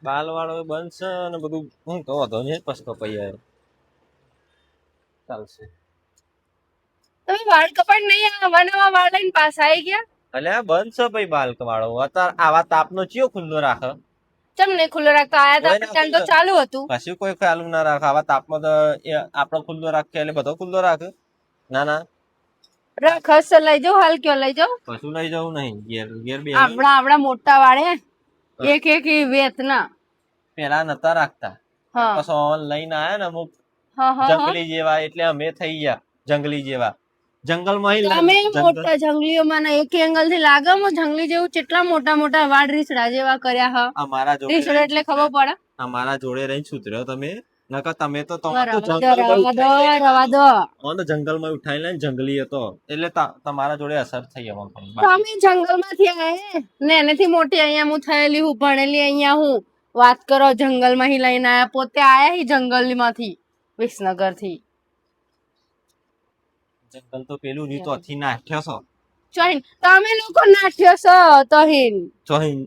બાલ વાળો બનશે અને બધું હું તો વાંધો નહીં પછી કપાઈ જાય ચાલશે. તમે વાળ કપાટ નહીં નવા નવા વાળ લઈને પાછા આવી ગયા. અલ્યા બનશે ભાઈ બાલ વાળો અત્યારે આવા તાપનો ચિયો ખુલ્લો રાખે ચમ નહીં ખુલ્લો રાખતો આયા તો આપણે તો ચાલુ હતું. કશું કોઈ ચાલુ ના રાખે આવા તાપમાં તો આપણો ખુલ્લો રાખે એટલે બધો ખુલ્લો રાખે. ના ના ખસ લઈ જાઓ હાલ કયો લઈ જાઓ. કશું લઈ જવું નહીં ઘેર ઘેર બે આપડા મોટા વાળે એક એક વેતના પેલા નતા રાખતા હા પછી ઓનલાઈન આયા ને અમુક હા હા જંગલી જેવા એટલે અમે થઈ ગયા જંગલી જેવા જંગલમાં તમે મોટા જંગલીઓમાં એક એંગલ થી લાગે જંગલી જેવું કેટલા મોટા મોટા વાળ રીસડા જેવા કર્યા હ. અમારા જોડે રીસડા એટલે ખબર પડે. અમારા જોડે રહીને સુધર્યો તમે નકર તમે તો જંગલમાં ઉઠાઈ લઈને જંગલી હતો એટલે તમારા જોડે અસર થઈ અમારી. તમે જંગલ માંથી આયા ને એનેથી મોટી અહીંયા હું થયેલી હું ભણેલી અહીંયા હું વાત કરો જંગલ માં લઈને આયા પોતે આયા હી જંગલ માંથી વિસનગર થી. જંગલ તો પેલું રીતો થી નાખ્યો છો ચોહીન તમે લોકો નાઠ્યો છો તહીન ચોહીન